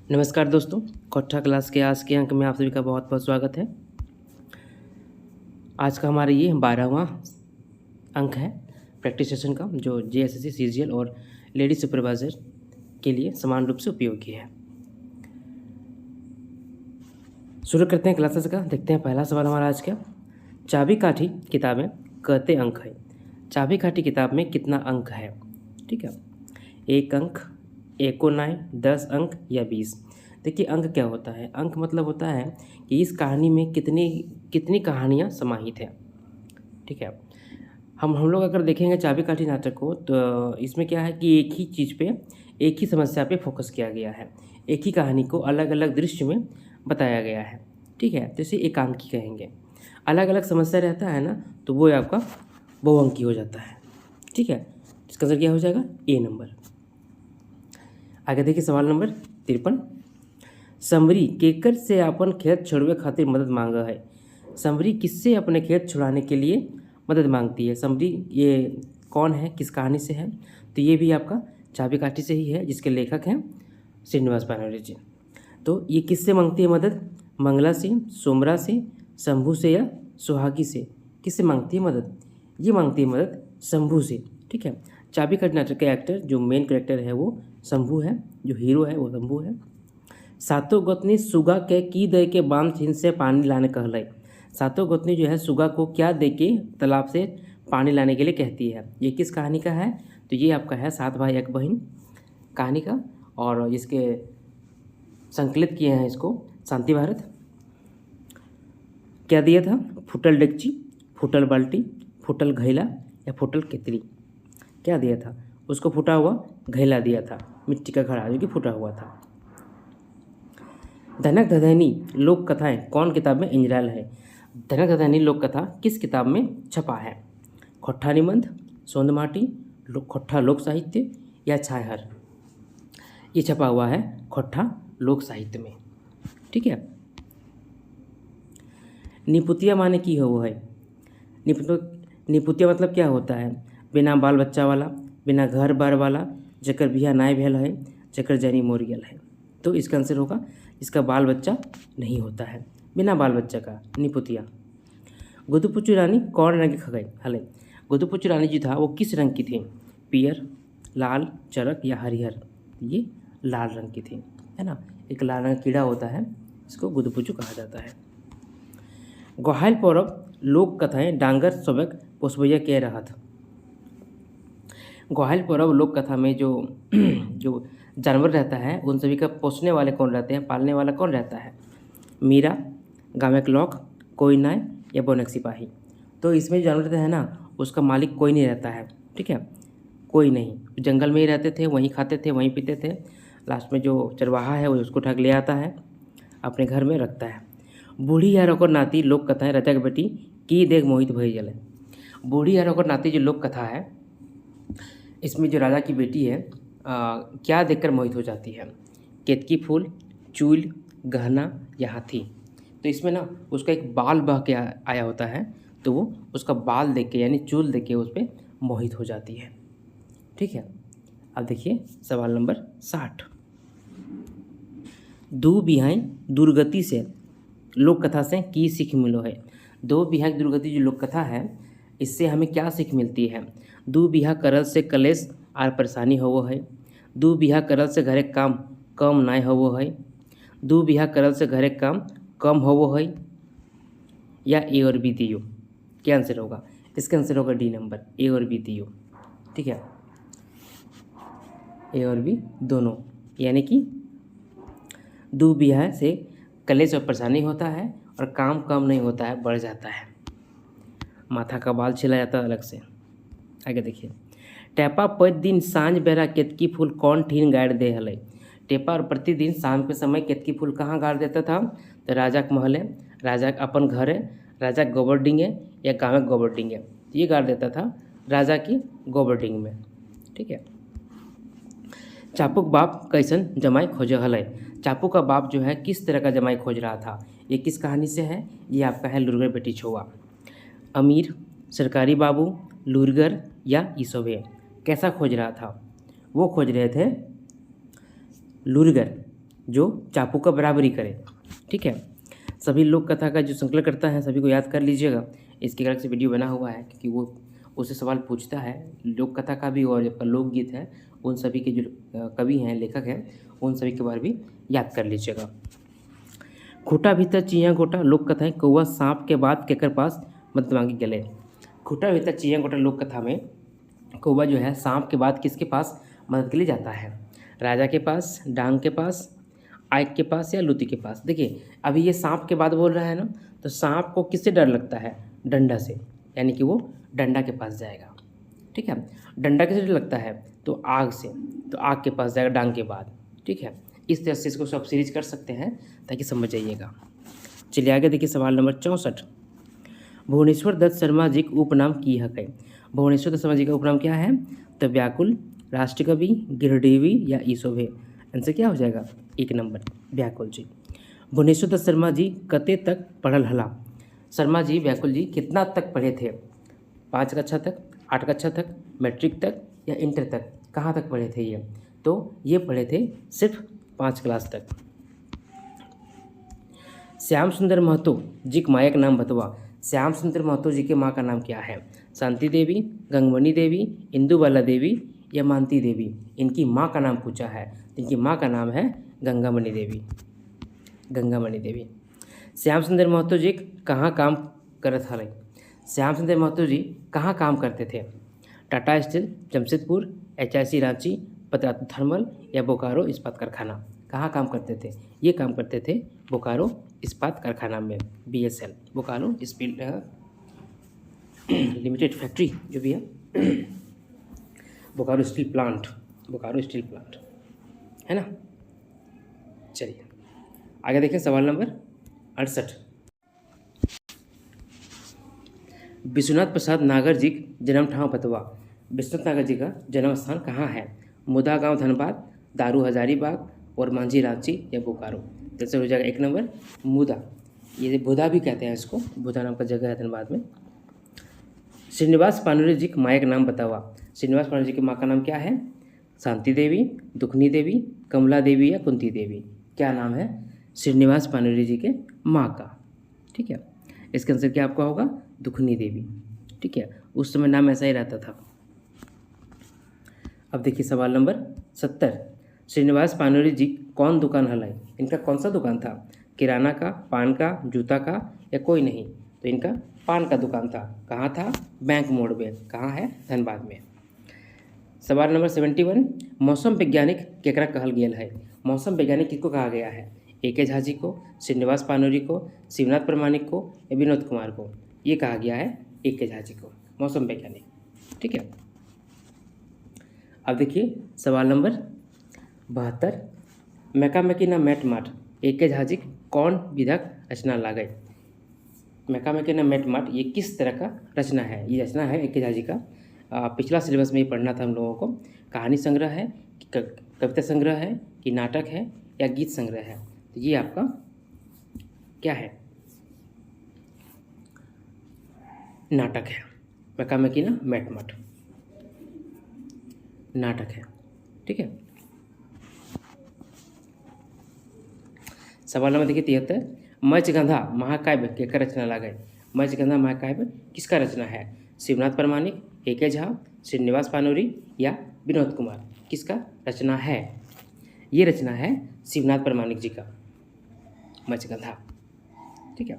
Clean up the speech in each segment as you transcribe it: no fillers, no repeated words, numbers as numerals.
नमस्कार दोस्तों, कक्षा क्लास के आज के अंक में आप सभी का बहुत बहुत स्वागत है। आज का हमारा ये 12वां अंक है प्रैक्टिस सेशन का, जो जेएसएससी सीजीएल और लेडी सुपरवाइज़र के लिए समान रूप से उपयोगी है। शुरू करते हैं क्लासेस का। देखते हैं पहला सवाल हमारा आज का। चाबी काठी किताबें कहते अंक है। चाबी काठी किताब में कितना अंक है? ठीक है, 1 अंक, 1 9, 10 अंक या 20। देखिए, अंक क्या होता है? अंक मतलब होता है कि इस कहानी में कितनी कितनी कहानियाँ समाहित हैं। ठीक है, हम लोग अगर देखेंगे चाबी काठी नाटक को, तो इसमें क्या है कि एक ही चीज़ पे, एक ही समस्या पे फोकस किया गया है। एक ही कहानी को अलग अलग दृश्य में बताया गया है। ठीक है, जैसे एकांकी कहेंगे। अलग अलग समस्या रहता है ना, तो वो आपका बहुअंकी हो जाता है। ठीक है, इसका आंसर क्या हो जाएगा? ए नंबर। आगे देखिए सवाल नंबर 53। समरी केकर से अपन खेत छोड़वे खातिर मदद मांगा है। समरी किससे अपने खेत छुड़ाने के लिए मदद मांगती है? समरी ये कौन है, किस कहानी से है? तो ये भी आपका चाबी काठी से ही है, जिसके लेखक हैं श्रीनिवास बानर्जी जी। तो ये किससे मांगती है मदद? मंगला से, सोमरा से, शंभू से या सुहागी से? किससे मांगती है मदद? ये मांगती है मदद शंभू से। ठीक है, चाबी काठी नाटक का एक्टर जो मेन कैरेक्टर है वो शंभू है, जो हीरो है वो शंभू है। सातों गोतनी सुगा के की दे के बांध छिन से पानी लाने कहलाई। सातों गोतनी जो है सुगा को क्या दे के तालाब से पानी लाने के लिए कहती है? ये किस कहानी का है? तो ये आपका है 7 भाई एक बहन कहानी का, और इसके संकलित किए हैं इसको शांति भारत। क्या दिया था? फुटल डेगची, फुटल बाल्टी, फुटल घैला या फुटल केतली? क्या दिया था? उसको फूटा हुआ घैला दिया था, मिट्टी का घड़ा जो कि फूटा हुआ था। धनक धधैनी लोक कथाएं कौन किताब में इंजराल है? धनक धधैनी लोक कथा किस किताब में छपा है? खोट्ठा निबंध, सोंदमाटी, खोट्ठा लोक साहित्य या छायहर? ये छपा हुआ है खोट्ठा लोक साहित्य में। ठीक है, निपुतिया माने की हो वो है? निपुतिया मतलब क्या होता है? बिना बाल बच्चा वाला, बिना घर बार वाला, जकर बिहा नाय भेल है, जकर जनी मोर गेल है। तो इसका आंसर होगा, इसका बाल बच्चा नहीं होता है, बिना बाल बच्चा का निपुतिया। गुदुपुचु रानी कौन रंग की खगई हले? गुदुपुचु रानी जी था वो किस रंग की थी? पियर, लाल, चरक या हरिहर? ये लाल रंग की थी, है ना। एक लाल रंग कीड़ा होता है, इसको गुदुपुचु कहा जाता है। गोहाइल पौरब लोक कथाएं डांगर सबक पोसबैया कह रहा था। गोहाइल पौरब लोक कथा में जो जो जानवर रहता है उन सभी का पोसने वाले कौन रहते हैं, पालने वाला कौन रहता है? मीरा, गाँव एक लौक, कोई नाय या बोनक सिपाही? तो इसमें जो जानवर रहता है ना, उसका मालिक कोई नहीं रहता है। ठीक है, कोई नहीं, जंगल में ही रहते थे, वहीं खाते थे, वहीं पीते थे। लास्ट में जो चरवाहा है वो उसको उठा के ले आता है, अपने घर में रखता है। बूढ़ी या रोकर नाती लोक कथाएं रचा के बेटी की देख मोहित भई जले। बूढ़ी या रोकर नाती जो लोक कथा है, इसमें जो राजा की बेटी है क्या देखकर मोहित हो जाती है? केतकी फूल, चूल, गहना या हाथी? तो इसमें ना उसका एक बाल बह के आया होता है, तो वो उसका बाल देख के यानी चूल देख के उस पर मोहित हो जाती है। ठीक है, अब देखिए सवाल नंबर 60। दो बिहाई दुर्गति से लोक कथा से की सीख मिलो है? दो बिहा की दुर्गति जो लोक कथा है, इससे हमें क्या सीख मिलती है? दू बिहा करल से कलेश आर परेशानी होवो है। दू बिहा करल से घरे काम कम नाय होवो है। दू बिहा करल से घरे काम कम होवो है, या ए और बी दियो? क्या आंसर होगा? इसका आंसर होगा डी नंबर, ए और बी दियो। ठीक है, ए और बी दोनों, यानी कि दू बिहा से कलेश और परेशानी होता है और काम कम नहीं होता है, बढ़ जाता है। माथा का बाल छिला जाता है अलग से। आगे देखिए, टेपा प्रतिदिन सांझ बेरा केतकी फूल कौन ठीन गाड़ दे हले? टेपा और प्रतिदिन शाम के समय केतकी फूल कहाँ गाड़ देता था? तो राजा के महल है, राजा के अपन घर है, राजा के गोबर डिंगे या गाँव के गोबर डिंगे? ये गाड़ देता था राजा की गोबर डिंग में। ठीक है, चापू का बाप कैसन जमाई खोज हल? चापू का बाप जो है किस तरह का जमाई खोज रहा था? ये किस कहानी से है? ये आपका है लुरगर बेटी छुआ। अमीर, सरकारी बाबू, लुरगर या ईसोबे? कैसा खोज रहा था? वो खोज रहे थे लुरगर, जो चापू का बराबरी करे। ठीक है, सभी लोक कथा का जो संकलनकर्ता है सभी को याद कर लीजिएगा। इसके अलग से वीडियो बना हुआ है क्योंकि वो उससे सवाल पूछता है लोक कथा का भी और लोकगीत है, उन सभी के जो कवि हैं, लेखक हैं, उन सभी के बारे भी याद कर लीजिएगा। खूटा भीतर चियाँ गोटा लोक कथाएं कौआ सांप के बाद केकर पास मदद मांगी गले। खूटा भीतर चियाँ गोटा लोक कथा में कौआ जो है सांप के बाद किसके पास मदद के लिए जाता है? राजा के पास, डांग के पास, आयक के पास या लूती के पास। देखिए अभी ये सांप के बाद बोल रहा है ना, तो सांप को किससे डर लगता है? डंडा से, यानी कि वो डंडा के पास जाएगा। ठीक है, डंडा किससे डर लगता है? तो आग से, तो आग के पास जाएगा डांग के बाद। ठीक है, इस तरह से इसको सब सीरीज कर सकते हैं ताकि समझ जाइएगा। चलिए आगे देखिए सवाल नंबर 64। भुवनेश्वर दत्त शर्मा जी का उपनाम की है कई। भुवनेश्वर दत्त शर्मा जी का उपनाम क्या है? तो व्याकुल, राष्ट्रकवि, गिरडेवी या ईशोभे। आंसर क्या हो जाएगा? 1 नंबर व्याकुल जी। भुवनेश्वर दत्त शर्मा जी कते तक पढ़ल हला। शर्मा जी, व्याकुल जी कितना तक पढ़े थे? 5 कक्षा तक, 8 कक्षा तक, मैट्रिक तक या इंटर तक? कहाँ तक पढ़े थे ये? तो ये पढ़े थे सिर्फ 5 क्लास तक। श्याम सुंदर महतो जी की माया का नाम बतवा। श्याम सुंदर महतो जी के माँ का नाम क्या है? शांति देवी, गंगमणि देवी, इंदुबाला देवी या मानती देवी। इनकी माँ का नाम पूछा है, इनकी माँ का नाम है गंगामणि देवी, गंगामणि देवी। श्याम सुंदर महतो जी कहाँ काम करत हले? श्याम सुंदर महतो जी कहाँ काम करते थे? Tata steel, Jamshedpur, HIC Ranchi, Patratu thermal या बोकारो इस्पात कारखाना। कहाँ काम करते थे? ये काम करते थे बोकारो इस्पात कारखाना में, BSL, Bokaro steel limited factory जो भी है, Bokaro steel plant, Bokaro steel plant है ना। चलिए आगे देखें सवाल नंबर 68। विश्वनाथ प्रसाद नागर जी जन्म ठाव बतवा। विश्वनाथ नागर जी का जन्म स्थान कहाँ है? मुदा गांव धनबाद, दारू हजारीबाग और मांझी रांची या बोकारो। जैसे हो जाएगा 1 नंबर मुदा, ये बुधा भी कहते हैं इसको, बुधा नाम का जगह है धनबाद में। श्रीनिवास पानुरी जी की माया का नाम बतावा। श्रीनिवास पानुरी जी की माँ का नाम क्या है? शांति देवी, दुखनी देवी, कमला देवी या कुंती देवी। क्या नाम है श्रीनिवास पानुरी जी के माँ का? ठीक है, इसका आंसर क्या आपका होगा? दुखनी देवी। ठीक है, उस समय नाम ऐसा ही रहता था। अब देखिए सवाल नंबर 70। श्रीनिवास पानुरी जी कौन दुकान हलाई? इनका कौन सा दुकान था? किराना का, पान का, जूता का या कोई नहीं? तो इनका पान का दुकान था। कहाँ था? बैंक मोड़ में। कहाँ है? धनबाद में। सवाल नंबर 71। मौसम वैज्ञानिक केकरा कहल गेल है? मौसम वैज्ञानिक किसको कहा गया है? A.K. झा जी को, श्रीनिवास पानुरी को, शिवनाथ प्रमाणिक को या विनोद कुमार को? ये कहा गया है A.K. झा जी को मौसम वैज्ञानिक। ठीक है, अब देखिए सवाल नंबर 72। मैकामेकी ना मैट माट A.K. झा जी कौन विधक रचना लागय? मैकामेकी ना मैट माट ये किस तरह का रचना है? ये रचना है A.K. झा जी का, पिछला सिलेबस में ही पढ़ना था हम लोगों को। कहानी संग्रह है, कविता संग्रह है, कि नाटक है या गीत संग्रह है? तो ये आपका क्या है? नाटक है। मैकामेकी ना मैट माट नाटक है। ठीक है, सवाल नंबर देखिए 73। मत्स्यगंधा महाकाव्य केकर रचना लागय? मत्स्यगंधा महाकाव्य किसका रचना है? शिवनाथ प्रमाणिक, A.K. झा, श्रीनिवास पानुरी या विनोद कुमार? किसका रचना है? ये रचना है शिवनाथ प्रमाणिक जी का मत्स्यगंधा। ठीक है,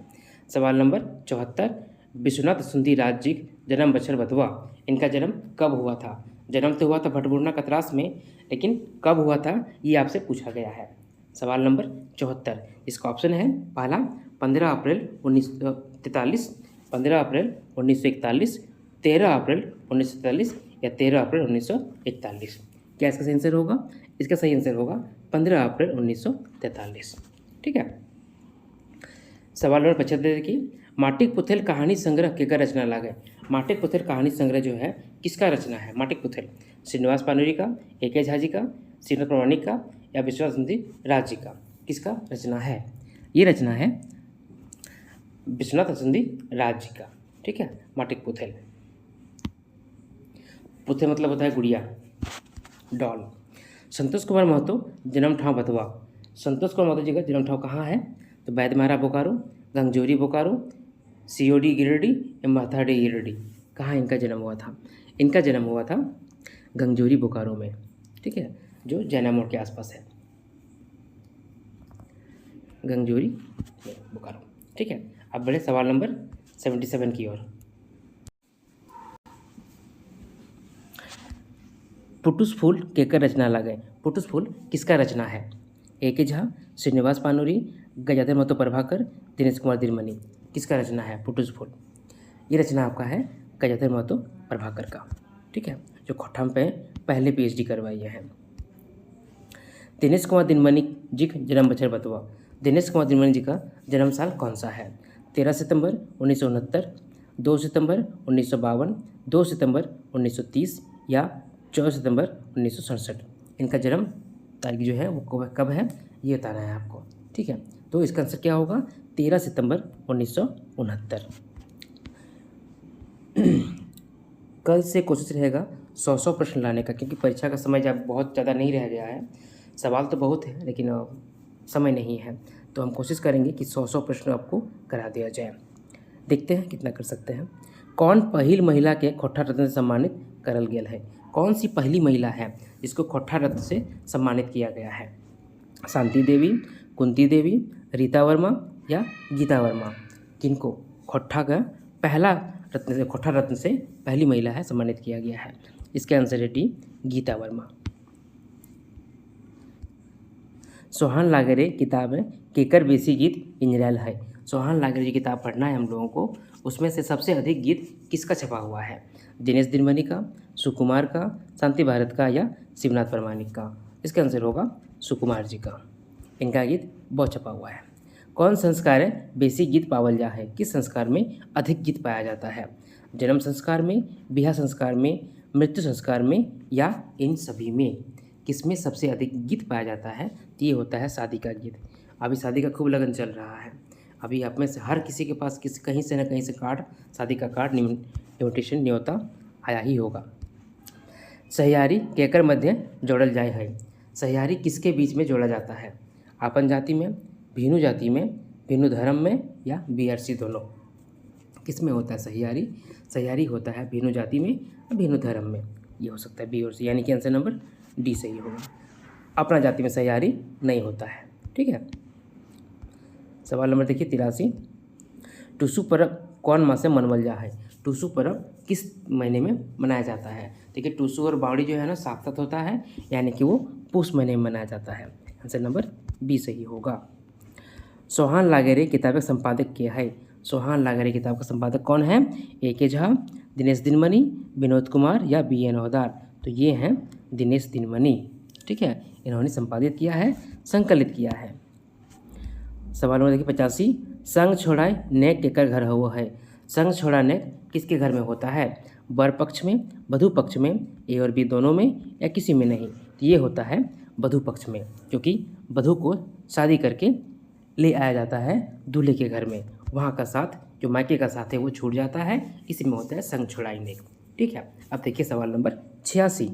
सवाल नंबर 74। विश्वनाथ सुंदी राज जी जन्म बछर बतवा। इनका जन्म कब हुआ था? जन्म तो हुआ था भटबुरना कतरास में, लेकिन कब हुआ था ये आपसे पूछा गया है। सवाल नंबर 74, इसका ऑप्शन है पहला 15 अप्रैल 1943, 15 अप्रैल 1941, 13 अप्रैल 1943 या 13 अप्रैल 1941। क्या इसका सही आंसर होगा? इसका सही आंसर होगा 15 अप्रैल 1943। ठीक है, सवाल नंबर 75 देखिए। माटिक पुथेल कहानी संग्रह केकर रचना लागय? माटिक पुथेल कहानी संग्रह जो है किसका रचना है? माटिक पुथेल श्रीनिवास पानुरी का, A.K. झा जी का, शिवनाथ प्रमाणिक का या विश्वनाथ सुंदी राज जी का? किसका रचना है? ये रचना है विश्वनाथ सुंदी राज जी का। ठीक है, माटिक पुथेल। पुथेल मतलब होता है गुड़िया, डॉल। संतोष कुमार महतो जन्म ठाव बतवा। संतोष कुमार माधव जी का जन्म ठाव कहाँ है? तो बैदमारा बोकारो, गंगजोरी बोकारो, सीओडी गिरिडीह या माथाडी गिरिडीह, कहाँ इनका जन्म हुआ था? इनका जन्म हुआ था गंगजोरी बोकारो में, ठीक है, जो जैना मोड़ के आसपास है, गंगजोरी बोकारो, ठीक है। अब बढ़े सवाल नंबर 77 की ओर। पुटुस फूल केकर रचना लगे? पुटुस फूल किसका रचना है? ए के झा, श्रीनिवास पानूरी, गजाधर महतो प्रभाकर, दिनेश कुमार दिलमणि, किसका रचना है पुटुस फूल? ये रचना आपका है गजाधर महतो प्रभाकर का, ठीक है, जो खोटाम पे पहले पीएचडी करवाई है। दिनेश कुमार दिलमणि जी का जन्म बछर बतवा। दिनेश कुमार दिलमणि जी का जन्म साल कौन सा है? 13 सितंबर 1969, 2 सितंबर 1952, 2 सितंबर 1930 या 14 सितंबर 1967। इनका जन्म तारीख जो है वो कब है ये बताना है आपको, ठीक है। तो इसका आंसर क्या होगा? 13 सितंबर 1969। कल से कोशिश रहेगा 100 प्रश्न लाने का, क्योंकि परीक्षा का समय जब बहुत ज़्यादा नहीं रह गया है, सवाल तो बहुत है लेकिन समय नहीं है, तो हम कोशिश करेंगे कि 100 प्रश्न आपको करा दिया जाए। देखते हैं कितना कर सकते हैं। कौन पहिल महिला के खोट्ठा रत्न से सम्मानित करल गेल है? कौन सी पहली महिला है जिसको खोट्ठा रत्न से सम्मानित किया गया है? शांति देवी, कुंती देवी, रीता वर्मा या गीता वर्मा? किनको खोट्ठा का खोट्ठा रत्न से पहली महिला है सम्मानित किया गया है? इसके आंसर है डी, गीता वर्मा। सोहान लागरे किताब में केकर बेसी गीत इंजरैल है? सोहान लागरे जी किताब पढ़ना है हम लोगों को, उसमें से सबसे अधिक गीत किसका छपा हुआ है? दिनेश दिलमणि का, सुकुमार का, शांति भारत का या शिवनाथ प्रमाणिक का? इसका आंसर होगा सुकुमार जी का, इनका गीत बहुत छपा हुआ है। कौन संस्कार है बेसी गीत पावल जा है? किस संस्कार में अधिक गीत पाया जाता है? जन्म संस्कार में, बियाह संस्कार में, मृत्यु संस्कार में या इन सभी में? किसमें सबसे अधिक गीत पाया जाता है? तो ये होता है शादी का गीत। अभी शादी का खूब लगन चल रहा है, अभी आप में से हर किसी के पास कहीं से न कहीं से कार्ड, शादी का कार्ड, इन्विटेशन, न्योता आया ही होगा। सहियारी केकर मध्य जोड़ल जाए है? सहियारी किसके बीच में जोड़ा जाता है? आपन जाति में, भिनु जाति में, भिनु धर्म में या बीआरसी दोनों? किस में होता है सहियारी? सहियारी होता है भिनु जाति में या भिनु धर्म में, ये हो सकता है बी और सी, यानी कि आंसर नंबर डी सही होगा। अपना जाति में सहियारी नहीं होता है, ठीक है। सवाल नंबर देखिए 83। टुसु पर्व कौन माह से मनवल जा है? टुसु पर्व किस महीने में मनाया जाता है? देखिए टुसु और बावड़ी जो है ना साथ साथ होता है, यानी कि वो पुष महीने में मनाया जाता है। आंसर नंबर बी सही होगा। सोहान लागरे किताब का संपादक क्या है? सोहान लागरे किताब का संपादक कौन है? ए के झा, दिनेश दिनमणि, विनोद कुमार या बी एन हवदार? तो ये हैं दिनेश दिनमणि, ठीक है, इन्होंने संपादित किया है, संकलित किया है। सवाल नंबर देखिए 85। संग छोड़ाए नेक केकर घर हुआ है? संग छोड़ा नेक किसके घर में होता है? वर पक्ष में, वधू पक्ष में, ए और बी दोनों में या किसी में नहीं? तो ये होता है वधू पक्ष में, क्योंकि वधू को शादी करके ले आया जाता है दूल्हे के घर में, वहाँ का साथ जो मायके का साथ है वो छूट जाता है, इसी में होता है संग छोड़ाई नेक, ठीक है। अब देखिए सवाल नंबर 86।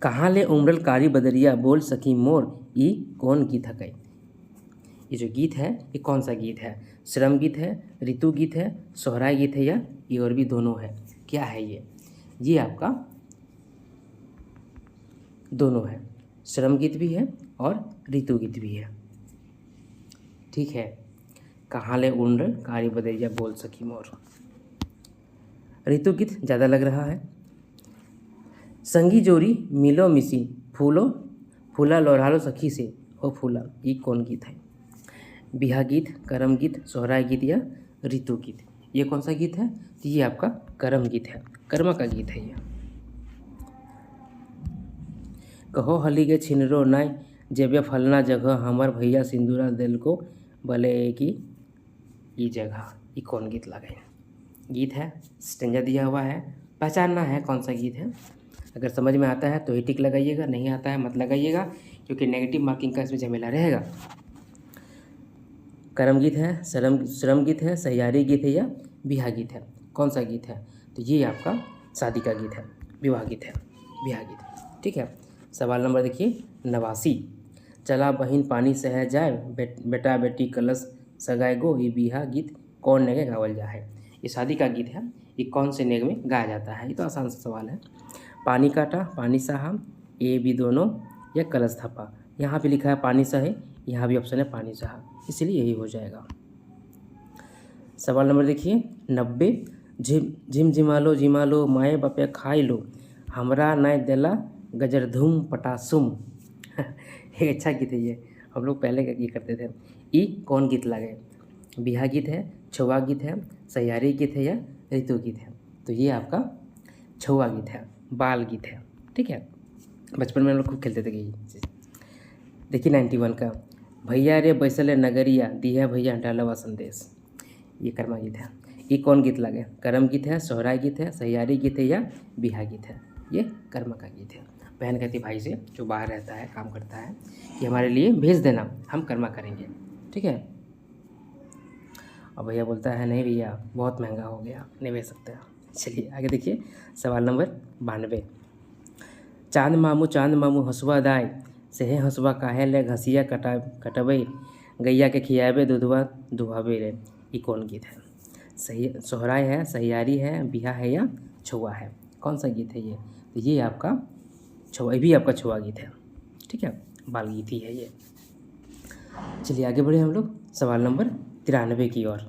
कहाँ ले उमरल कारी बदरिया बोल सकी मोर, ये कौन गीत है? ये जो गीत है ये कौन सा गीत है? श्रम गीत है, ऋतु गीत है, सोहराय गीत है या ये और भी दोनों है? क्या है ये आपका दोनों है, श्रम गीत भी है और ऋतु गीत भी है, ठीक है। कहाँ ले उमरल कारी बदरिया बोल सकी मोर, ऋतु गीत ज़्यादा लग रहा है। संगी जोरी मिलो मिसी फूलो फूला लोढ़ालो सखी से हो फूला, ये कौन गीत है? बिहा गीत, करम गीत, सोहराय गीत या ऋतु गीत? ये कौन सा गीत है? तो ये आपका करम गीत है, कर्मा का गीत है ये। कहो हली के छिनरो नाय जेबे फलना जगह हमार भैया सिंदूरा दिल को भले की ये जगह, ये कौन गीत लगे? गीत है, स्टेंजा दिया हुआ है, पहचानना है कौन सा गीत है। अगर समझ में आता है तो ही टिक लगाइएगा, नहीं आता है मत लगाइएगा, क्योंकि नेगेटिव मार्किंग का इसमें झमेला रहेगा। करम गीत है, श्रम गीत है, सहियारी गीत है या बिहा गीत है? कौन सा गीत है? तो ये आपका शादी का गीत है, विवाह गीत है, बिहा गीत, ठीक है। सवाल नंबर देखिए 89। चला बहिन पानी सह जाए, बेटा बेटी कलश सगाए गो, ये बिहा गीत कौन नेगे गावल जा है। ये शादी का गीत है, ये कौन से नेग में गाया जाता है। ये तो आसान सा सवाल है। पानी काटा, पानी सहा, ए बी दोनों, या कलश थपा। यहाँ पे लिखा है पानी सहे, यहाँ भी ऑप्शन है पानी सहा, इसलिए यही हो जाएगा। सवाल नंबर देखिए 90। झिम झिमालो माए बापे खाई लो, हमरा नय देला गजर धूम पटासुम। एक अच्छा गीत है ये, हम लोग पहले ये करते थे। ई कौन गीत लागे, बिहा गीत है, छुआ गीत है, सैयारी गीत है, या ऋतु गीत है। तो ये आपका छुआ गीत है, बाल गीत है। ठीक है, बचपन में हम लोग खूब खेलते थे ये चीज़। देखिए 91 का, भैया रे बैसले नगरिया, दी है भैया डालवा संदेश। ये कर्मा गीत है। ये कौन गीत लगे, करम गीत है, सोहराय गीत है, सैयारी गीत है, या बिहा गीत है। ये कर्मा का गीत है। बहन कहती भाई से जो बाहर रहता है, काम करता है, कि हमारे लिए भेज देना, हम कर्मा करेंगे। ठीक है। और भैया बोलता है नहीं भैया बहुत महंगा हो गया, नहीं भेज सकते। चलिए आगे देखिए सवाल नंबर 92। चांद मामू हंसुआ दाय, सेहे हंसुआ काहे ले घसिया कटबे, गैया के खियाबे दूधवा दुहाबे रे। ये कौन गीत है। सही सोहराय है, सैयारी है, बिहा है, या छुआ है। कौन सा गीत है ये। तो ये आपका छुआ, भी आपका छुआ गीत है। ठीक है, बाल गीत ही है ये। चलिए आगे बढ़े हम लोग सवाल नंबर 93 की ओर।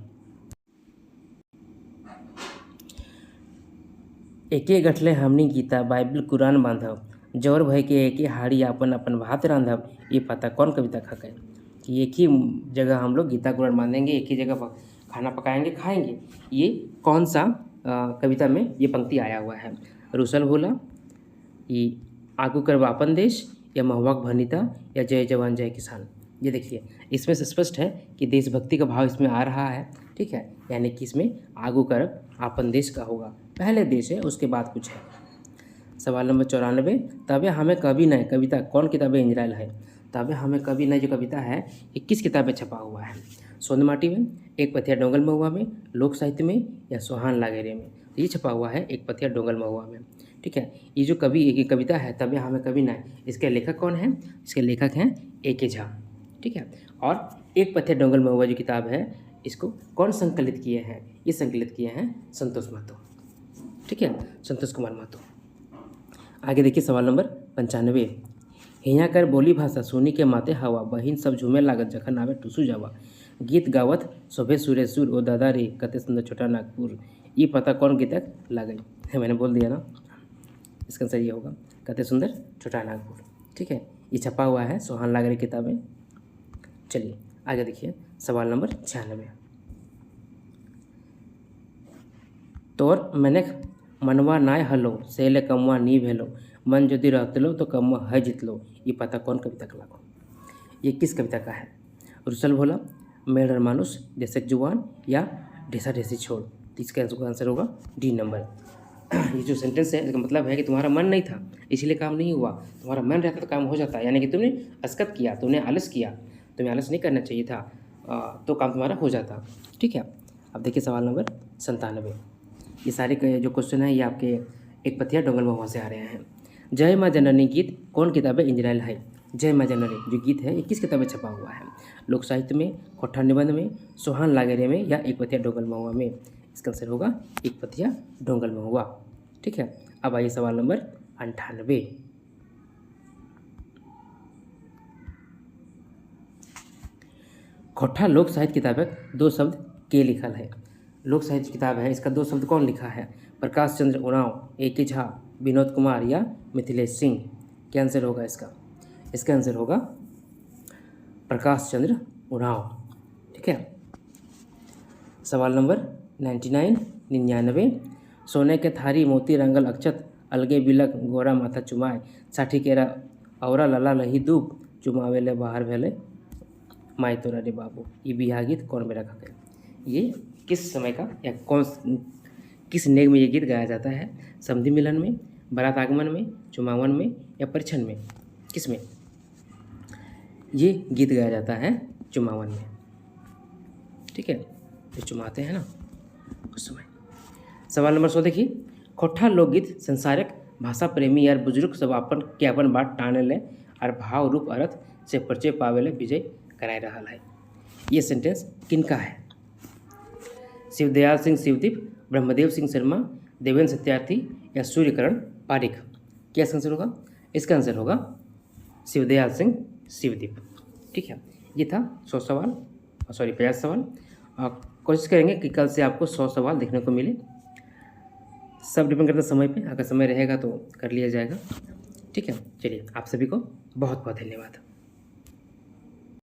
एके गठले हमनी गीता बाइबल कुरान बांधव, जौर भय के एके हाड़ी अपन अपन भात रांधव। ये पता कौन कविता खा है कि एक ही जगह हम लोग गीता कुरान बांधेंगे, एक ही जगह खाना पकाएंगे, खाएंगे। ये कौन सा कविता में ये पंक्ति आया हुआ है। रुसल भोला, ये आगू करवा अपन देश, या महुआ भनिता, या जय जवान जय किसान। ये देखिए इसमें से स्पष्ट है कि देशभक्ति का भाव इसमें आ रहा है। ठीक है, यानी कि इसमें आगू करब आपन देश का होगा, पहले देश है उसके बाद कुछ है। सवाल नंबर 94। तबे हमें कभी नहीं, कविता कौन किताबें इंजराइल है। तबे हमें कभी नहीं जो कविता है ये किस किताब में छपा हुआ है। सोन माटी में, एक पथिया डोंगल महुआ में, लोक साहित्य में, या सोहान लागेरे में। तो ये छपा हुआ है एक पथिया डोंगल महुआ में। ठीक है, ये जो कविता है तबे हमें कभी नहीं, इसके लेखक कौन है। इसके लेखक हैं A.K. झा। ठीक है, और एक पथिया डोंगल महुआ जो किताब है इसको कौन संकलित किए हैं। ये संकलित किए हैं संतोष महतो। ठीक है, संतोष कुमार महतो। आगे देखिए सवाल नंबर 95। हिया कर बोली भाषा सुनी के माते हवा, बहिन सब झूमे लागत जखन आवे टुसू जावा। गीत गावत शोभे सुरे सुर, ओ दादा रे कते सुंदर छोटा नागपुर। ये पता कौन गीतक लागल है। मैंने बोल दिया ना, इसका आंसर ये होगा कते सुंदर छोटा नागपुर। ठीक है, ये छपा हुआ है सोहान लागरे किताबें। चलिए आगे देखिए सवाल नंबर 96। तोर मैंने मनवा नाय हलो, सेले कमवा नी भेलो, मन यदि रहतलो तो कमवा है जितलो। ये पता कौन कविता का लागो। ये किस कविता का है। रुसल भोला, मेढ़र मानुस, देशक जुआन, या ढेसा ढेसी छोड़। तो इसका आंसर होगा डी नंबर। ये जो सेंटेंस है इसका मतलब है कि तुम्हारा मन नहीं था इसलिए काम नहीं हुआ, तुम्हारा मन रहता तो काम हो जाता। यानी कि तुमने अस्कत किया, तुमने आलस किया, तुम्हें आलस नहीं करना चाहिए था, तो काम तुम्हारा हो जाता। ठीक है, अब देखिए सवाल नंबर 97। ये सारे जो क्वेश्चन है ये आपके एक पथिया डोंगल महुआ से आ रहे हैं। जय माँ जननी गीत कौन किताबें इंजराइल है। जय माँ जननी जो गीत है ये किस किताब में छपा हुआ है। लोक साहित्य में, खोट्ठा निबंध में, सोहान लागेरे में, या एक पथिया डोंगल महुआ में। इसका आंसर होगा एक पथिया डोंगल महुआ। ठीक है, अब आइए सवाल नंबर 98। खोट्ठा लोक साहित्य किताब है, दो शब्द के लिखल है। लोक साहित्य किताब है, इसका दो शब्द कौन लिखा है। प्रकाश चंद्र उरांव, A.K. झा, विनोद कुमार, या मिथिलेश सिंह। क्या आंसर होगा इसका। इसका आंसर होगा प्रकाश चंद्र उरांव। ठीक है, सवाल नंबर 99। सोने के थारी मोती रंगल अक्षत, अलगे बिलक गोरा माथा चुमाए, साठी केरा औरा लला लही दूप, चुमावेले बाहर भेले माई तोरा रे बाबू। ये बिहा गीत कौन में रखा गया। ये किस समय का या किस नेग में ये गीत गाया जाता है। समधि मिलन में, बारात आगमन में, चुमावन में, या परिछन में। किस में ये गीत गाया जाता है। चुमावन में। ठीक है, तो चुमाते हैं ना उस समय। सवाल नंबर 100 देखिए। खोट्ठा लोकगीत संसारक भाषा प्रेमी यार बुजुर्ग सब अपन के अपन बात टाने ले और भाव रूप अर्थ से परिचय पावे ले विजय कराए रहा है। ये सेंटेंस किनका है? शिवदयाल सिंह शिवदीप, ब्रह्मदेव सिंह शर्मा, देवेंद्र सत्यार्थी या सूर्यकरण पारिक? क्या इसका आंसर होगा? इसका आंसर होगा शिवदयाल सिंह शिवदीप। ठीक है, ये था 100 सवाल, सॉरी 50 सवाल। कोशिश करेंगे कि कल से आपको 100 सवाल देखने को मिले। सब डिपेंड करता है समय पे, अगर समय रहेगा तो कर लिया जाएगा। ठीक है, चलिए आप सभी को बहुत बहुत धन्यवाद।